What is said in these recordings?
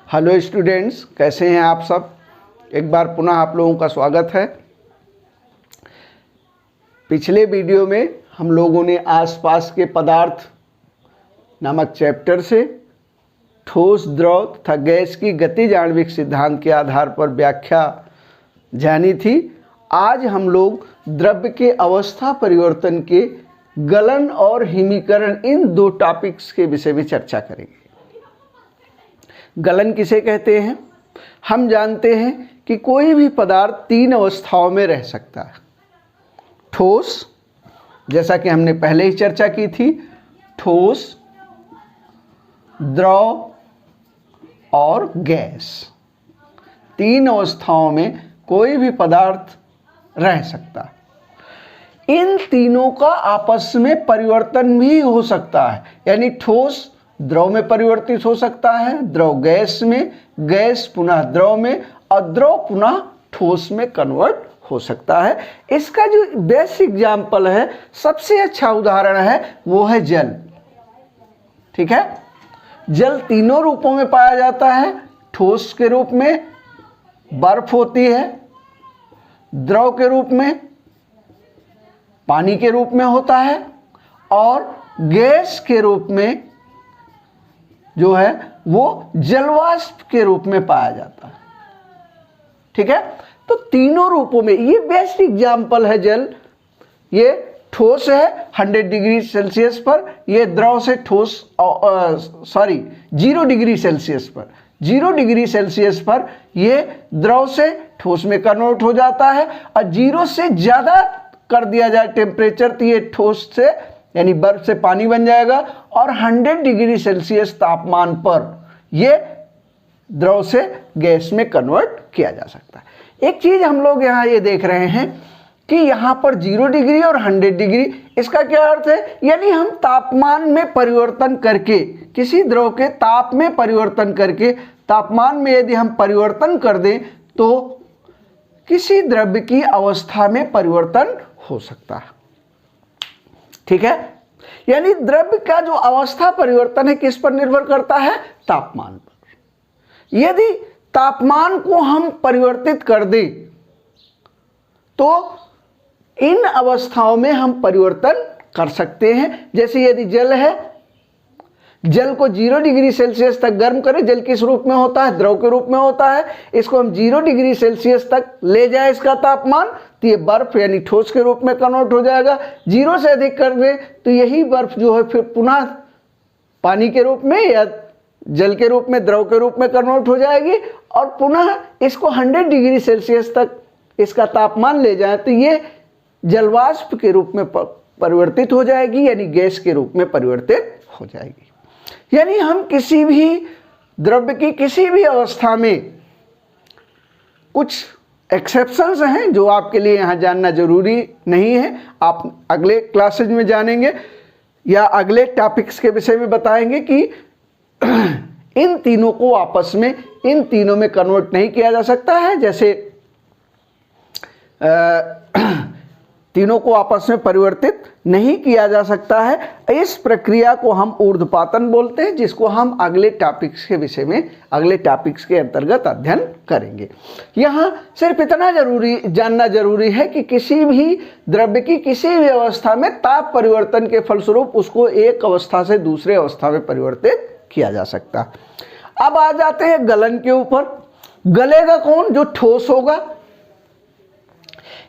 Hello students, कैसे हैं आप सब। एक बार पुनः आप लोगों का स्वागत है। पिछले वीडियो में हम लोगों ने आसपास के पदार्थ नामक चैप्टर से ठोस, द्रव तथा गैस की गतिज आणविक सिद्धांत के आधार पर व्याख्या जानी थी। आज हम लोग द्रव्य के अवस्था परिवर्तन के गलन और हिमीकरण, इन दो टॉपिक्स के विषय में चर्चा करेंगे। गलन किसे कहते हैं? हम जानते हैं कि कोई भी पदार्थ तीन अवस्थाओं में रह सकता है। ठोस, जैसा कि हमने पहले ही चर्चा की थी, ठोस, द्रव और गैस, तीन अवस्थाओं में कोई भी पदार्थ रह सकता है। इन तीनों का आपस में परिवर्तन भी हो सकता है, यानी ठोस द्रव में परिवर्तित हो सकता है, द्रव गैस में, गैस पुनः द्रव में और द्रव पुनः ठोस में कन्वर्ट हो सकता है। इसका जो बेस्ट एग्जाम्पल है, सबसे अच्छा उदाहरण है, वो है जल। ठीक है, जल तीनों रूपों में पाया जाता है। ठोस के रूप में बर्फ होती है, द्रव के रूप में पानी के रूप में होता है और गैस के रूप में जो है वो जलवाष्प के रूप में पाया जाता है। ठीक है, तो तीनों रूपों में ये बेस्ट एग्जाम्पल है जल। ये ठोस है 100 डिग्री सेल्सियस पर, ये द्रव से ठोस 0 डिग्री सेल्सियस पर, 0 डिग्री सेल्सियस पर ये द्रव से ठोस में कन्वर्ट हो जाता है। और 0 से ज़्यादा कर दिया जाए टेम्परेचर तो ये ठोस से यानी बर्फ से पानी बन जाएगा और 100 डिग्री सेल्सियस तापमान पर यह द्रव से गैस में कन्वर्ट किया जा सकता है। एक चीज हम लोग यहाँ ये देख रहे हैं कि यहाँ पर 0 डिग्री और 100 डिग्री, इसका क्या अर्थ है? यानी हम तापमान में परिवर्तन करके, किसी द्रव के ताप में परिवर्तन करके, तापमान में यदि हम परिवर्तन कर दें तो किसी द्रव्य की अवस्था में परिवर्तन हो सकता है। ठीक है, यानी द्रव्य का जो अवस्था परिवर्तन है किस पर निर्भर करता है? तापमान पर। यदि तापमान को हम परिवर्तित कर दें तो इन अवस्थाओं में हम परिवर्तन कर सकते हैं। जैसे यदि जल है, जल को 0 डिग्री सेल्सियस तक गर्म करें, जल किस रूप में होता है? द्रव के रूप में होता है। इसको हम 0 डिग्री सेल्सियस तक ले जाए इसका तापमान तो ये बर्फ यानी ठोस के रूप में कन्वर्ट हो जाएगा। 0 से अधिक कर दें तो यही बर्फ जो है फिर पुनः पानी के रूप में या जल के रूप में, द्रव के रूप में कन्वर्ट हो जाएगी और पुनः इसको 100 डिग्री सेल्सियस तक इसका तापमान ले जाए तो ये जलवाष्प के रूप में परिवर्तित हो जाएगी, यानी गैस के रूप में परिवर्तित हो जाएगी। यानी हम किसी भी द्रव्य की किसी भी अवस्था में, कुछ एक्सेप्शंस हैं जो आपके लिए यहाँ जानना जरूरी नहीं है, आप अगले क्लासेज में जानेंगे या अगले टॉपिक्स के विषय में बताएंगे कि इन तीनों को आपस में, इन तीनों में कन्वर्ट नहीं किया जा सकता है। जैसे तीनों को आपस में परिवर्तित नहीं किया जा सकता है। इस प्रक्रिया को हम ऊर्ध्वपातन बोलते हैं, जिसको हम अगले टॉपिक्स के विषय में, अगले टॉपिक्स के अंतर्गत अध्ययन करेंगे। यहाँ सिर्फ इतना जानना जरूरी है कि किसी भी द्रव्य की किसी भी अवस्था में ताप परिवर्तन के फलस्वरूप उसको एक अवस्था से दूसरे अवस्था में परिवर्तित किया जा सकता है। अब आ जाते हैं गलन के ऊपर। गलेगा कौन? जो ठोस होगा।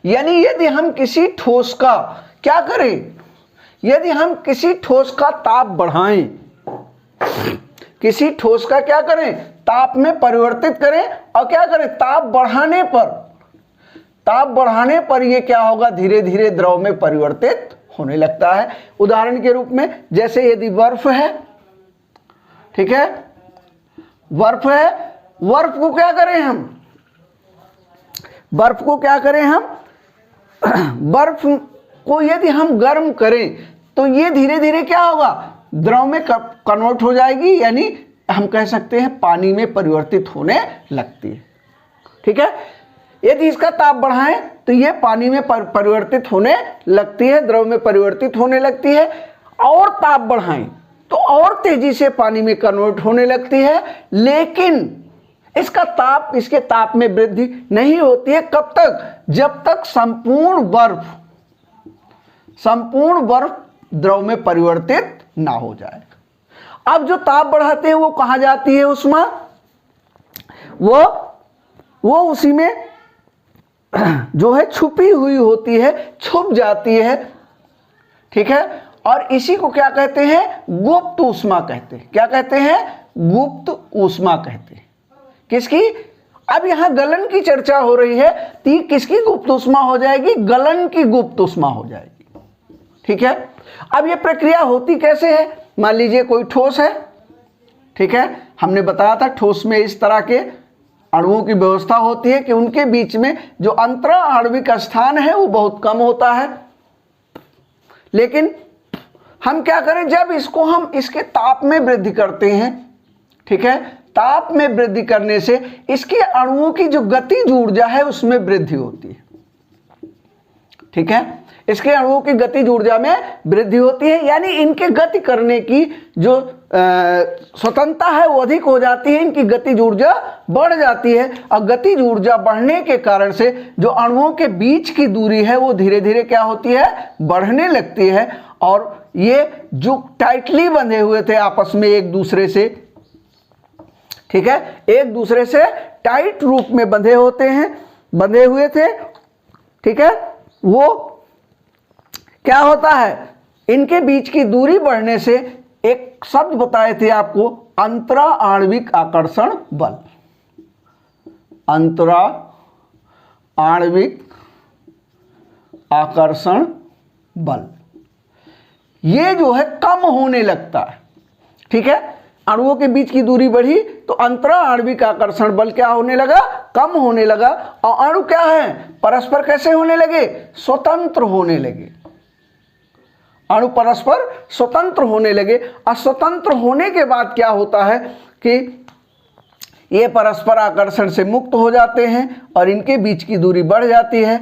यानी यदि हम किसी ठोस का क्या करें? यदि हम किसी ठोस का ताप बढ़ाएं, किसी ठोस का क्या करें? ताप में परिवर्तित करें और क्या करें? ताप बढ़ाने पर ये क्या होगा? धीरे धीरे द्रव में परिवर्तित होने लगता है। उदाहरण के रूप में जैसे यदि बर्फ है, ठीक है, बर्फ है, बर्फ को क्या करें हम? बर्फ को क्या करें हम? बर्फ को यदि हम गर्म करें तो ये धीरे धीरे क्या होगा? द्रव में कन्वर्ट हो जाएगी, यानी हम कह सकते हैं पानी में परिवर्तित होने लगती है। ठीक है, यदि इसका ताप बढ़ाएं तो ये पानी में परिवर्तित होने लगती है, द्रव में परिवर्तित होने लगती है। और ताप बढ़ाएं तो और तेजी से पानी में कन्वर्ट होने लगती है। लेकिन इसका ताप, इसके ताप में वृद्धि नहीं होती है। कब तक? जब तक संपूर्ण बर्फ द्रव में परिवर्तित ना हो जाए। अब जो ताप बढ़ाते हैं वो कहां जाती है? ऊष्मा वो उसी में जो है छुपी हुई होती है, छुप जाती है। ठीक है, और इसी को क्या कहते हैं? गुप्त ऊष्मा कहते हैं। क्या कहते हैं? गुप्त ऊष्मा कहते हैं। किसकी? अब यहां गलन की चर्चा हो रही है, तो किसकी गुप्त ऊष्मा हो जाएगी? गलन की गुप्त ऊष्मा हो जाएगी। ठीक है, अब यह प्रक्रिया होती कैसे है? मान लीजिए कोई ठोस है, ठीक है, हमने बताया था ठोस में इस तरह के अणुओं की व्यवस्था होती है कि उनके बीच में जो अंतरा आणविक स्थान है वो बहुत कम होता है। लेकिन हम क्या करें, जब इसको हम इसके ताप में वृद्धि करते हैं, ठीक है, ताप में वृद्धि करने से इसके अणुओं की जो गतिज ऊर्जा है उसमें वृद्धि होती है। ठीक है, इसके अणुओं की गतिज ऊर्जा में वृद्धि होती है, यानी इनके गति करने की जो स्वतंत्रता है वो अधिक हो जाती है, इनकी गतिज ऊर्जा बढ़ जाती है। और गतिज ऊर्जा बढ़ने के कारण से जो अणुओं के बीच की दूरी है वो धीरे धीरे क्या होती है? बढ़ने लगती है। और ये जो टाइटली बंधे हुए थे आपस में एक दूसरे से, ठीक है, एक दूसरे से टाइट रूप में बंधे हुए थे, ठीक है, वो क्या होता है? इनके बीच की दूरी बढ़ने से एक शब्द बताए थे आपको, अंतरा आणविक आकर्षण बल। अंतरा आणविक आकर्षण बल ये जो है कम होने लगता है। ठीक है, अणुओं के बीच की दूरी बढ़ी तो अंतरा आणविक आकर्षण बल क्या होने लगा? कम होने लगा। और अणु क्या है? परस्पर कैसे होने लगे? स्वतंत्र होने लगे। अणु परस्पर स्वतंत्र होने लगे। और स्वतंत्र होने के बाद क्या होता है कि ये परस्पर आकर्षण से मुक्त हो जाते हैं और इनके बीच की दूरी बढ़ जाती है।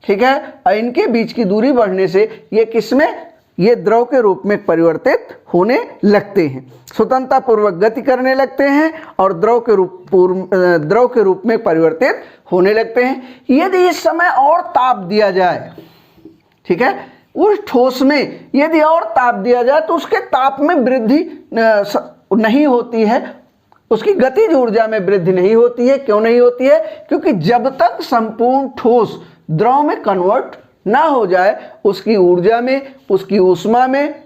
ठीक है, और इनके बीच की दूरी बढ़ने से ये किसमें? ये द्रव के रूप में परिवर्तित होने लगते हैं, स्वतंत्रता पूर्वक गति करने लगते हैं और द्रव के रूप में परिवर्तित होने लगते हैं। यदि इस समय और ताप दिया जाए, ठीक है, उस ठोस में यदि और ताप दिया जाए तो उसके ताप में वृद्धि नहीं होती है, उसकी गतिज ऊर्जा में वृद्धि नहीं होती है। क्यों नहीं होती है? क्योंकि जब तक संपूर्ण ठोस द्रव में कन्वर्ट ना हो जाए उसकी ऊर्जा में, उसकी ऊष्मा में,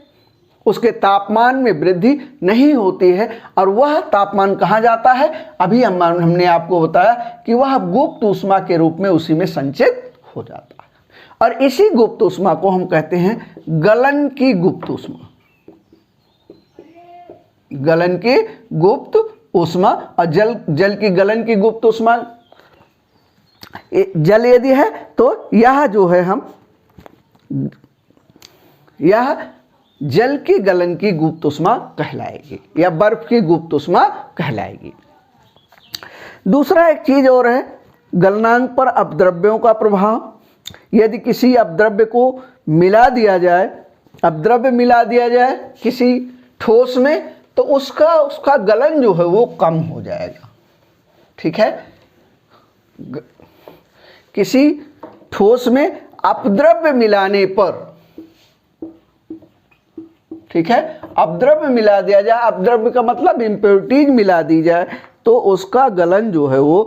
उसके तापमान में वृद्धि नहीं होती है। और वह तापमान कहाँ जाता है? अभी हमने आपको बताया कि वह गुप्त ऊष्मा के रूप में उसी में संचित हो जाता है। और इसी गुप्त ऊष्मा को हम कहते हैं गलन की गुप्त ऊष्मा। गलन की गुप्त ऊष्मा। और जल की गलन की गुप्त ऊष्मा, जल यदि है तो यह जो है यह जल की गलन की गुप्त ऊष्मा कहलाएगी या बर्फ की गुप्त ऊष्मा कहलाएगी। दूसरा एक चीज और है, गलनांक पर अपद्रव्यों का प्रभाव। यदि किसी अपद्रव्य को मिला दिया जाए किसी ठोस में तो उसका गलन जो है वो कम हो जाएगा। ठीक है, किसी ठोस में अपद्रव्य मिलाने पर, ठीक है, अपद्रव्य मिला दिया जाए, अपद्रव्य का मतलब इम्प्योरिटीज मिला दी जाए तो उसका गलन जो है वो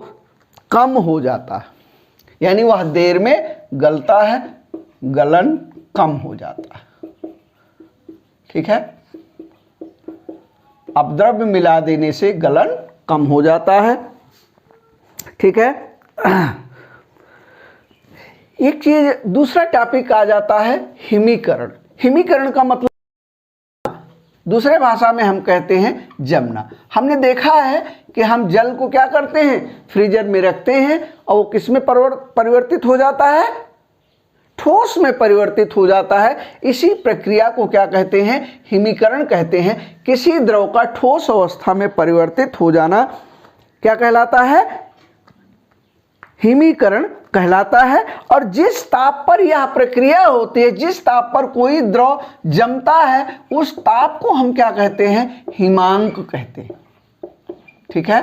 कम हो जाता है, यानी वह देर में गलता है, गलन कम हो जाता है। ठीक है, अपद्रव्य मिला देने से गलन कम हो जाता है। ठीक है, एक चीज, दूसरा टॉपिक आ जाता है हिमीकरण। हिमीकरण का मतलब दूसरे भाषा में हम कहते हैं जमना। हमने देखा है कि हम जल को क्या करते हैं? फ्रीजर में रखते हैं और वो किस में परिवर्तित हो जाता है? ठोस में परिवर्तित हो जाता है। इसी प्रक्रिया को क्या कहते हैं? हिमीकरण कहते हैं। किसी द्रव का ठोस अवस्था में परिवर्तित हो जाना क्या कहलाता है? हिमीकरण कहलाता है। और जिस ताप पर यह प्रक्रिया होती है, जिस ताप पर कोई द्रव जमता है, उस ताप को हम क्या कहते हैं? हिमांक कहते हैं। ठीक है,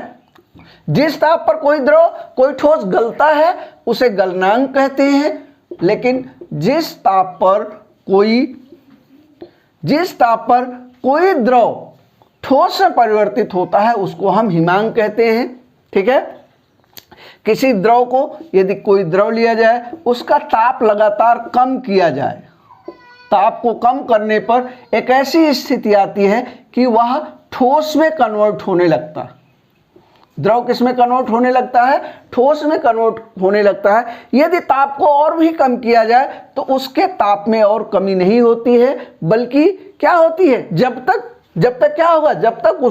जिस ताप पर कोई द्रव कोई ठोस गलता है उसे गलनांक कहते हैं, लेकिन जिस ताप पर कोई द्रव ठोस में परिवर्तित होता है उसको हम हिमांक कहते हैं। ठीक है, किसी द्रव को यदि कोई द्रव लिया जाए, उसका ताप लगातार कम किया जाए, ताप को कम करने पर एक ऐसी स्थिति आती है कि वह ठोस में कन्वर्ट होने लगता है। द्रव किस में कन्वर्ट होने लगता है? ठोस में कन्वर्ट होने लगता है। यदि ताप को और भी कम किया जाए तो उसके ताप में और कमी नहीं होती है, बल्कि क्या होती है, जब तक क्या होगा, जब तक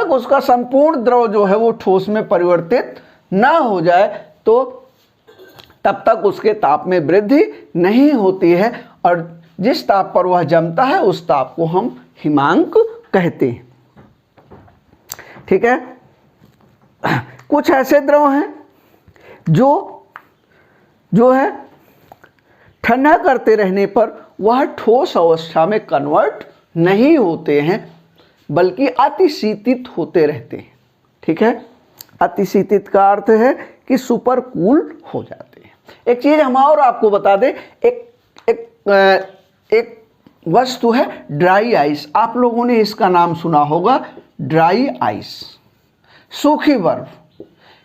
उसका संपूर्ण द्रव जो है वो ठोस में परिवर्तित ना हो जाए, तो तब तक उसके ताप में वृद्धि नहीं होती है, और जिस ताप पर वह जमता है उस ताप को हम हिमांक कहते हैं। ठीक है, कुछ ऐसे द्रव हैं जो है ठंडा करते रहने पर वह ठोस अवस्था में कन्वर्ट नहीं होते हैं, बल्कि अतिशीतित होते रहते हैं। ठीक है, अतिशीतित का अर्थ है कि सुपर कूल हो जाते हैं। एक चीज हम और आपको बता दें, एक वस्तु है ड्राई आइस। आप लोगों ने इसका नाम सुना होगा, ड्राई आइस, सूखी बर्फ।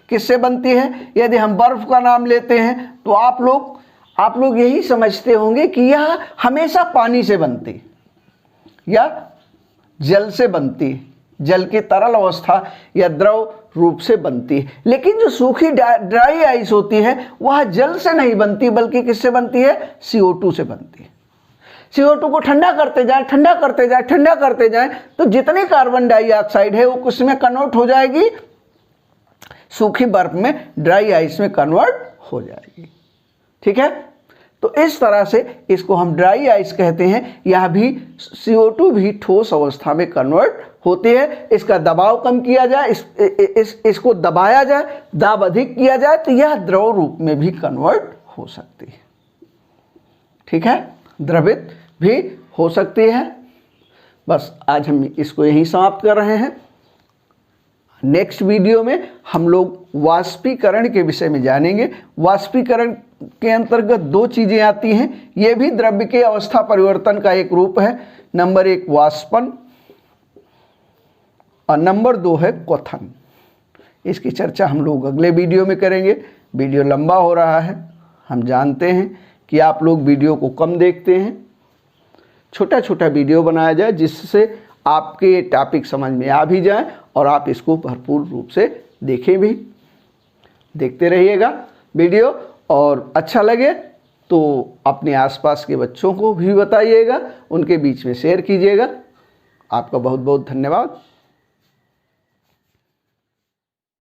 किससे बनती है? यदि हम बर्फ का नाम लेते हैं तो आप लोग यही समझते होंगे कि यह हमेशा पानी से बनती या जल से बनती, जल की तरल अवस्था या द्रव रूप से बनती है। लेकिन जो सूखी ड्राई आइस होती है वह जल से नहीं बनती, बल्कि किससे बनती है? CO2 से बनती है। CO2 को ठंडा करते जाए तो जितनी कार्बन डाइऑक्साइड है वो किसमें कन्वर्ट हो जाएगी? सूखी बर्फ में, ड्राई आइस में कन्वर्ट हो जाएगी। ठीक है, तो इस तरह से इसको हम ड्राई आइस कहते हैं। यह भी CO2 भी ठोस अवस्था में कन्वर्ट होती है। इसका दबाव कम किया जाए, इसको दबाया जाए, दाब अधिक किया जाए तो यह द्रव रूप में भी कन्वर्ट हो सकती है। ठीक है, द्रवित भी हो सकती है। बस आज हम इसको यहीं समाप्त कर रहे हैं। नेक्स्ट वीडियो में हम लोग वाष्पीकरण के विषय में जानेंगे। वाष्पीकरण के अंतर्गत दो चीजें आती हैं, यह भी द्रव्य के अवस्था परिवर्तन का एक रूप है। नंबर 1 वाष्पन और नंबर 2 है क्वथन। इसकी चर्चा हम लोग अगले वीडियो में करेंगे। वीडियो लंबा हो रहा है, हम जानते हैं कि आप लोग वीडियो को कम देखते हैं। छोटा छोटा वीडियो बनाया जाए जिससे आपके टॉपिक समझ में आ भी जाए और आप इसको भरपूर रूप से देखें भी। देखते रहिएगा वीडियो, और अच्छा लगे तो अपने आसपास के बच्चों को भी बताइएगा, उनके बीच में शेयर कीजिएगा। आपका बहुत बहुत धन्यवाद।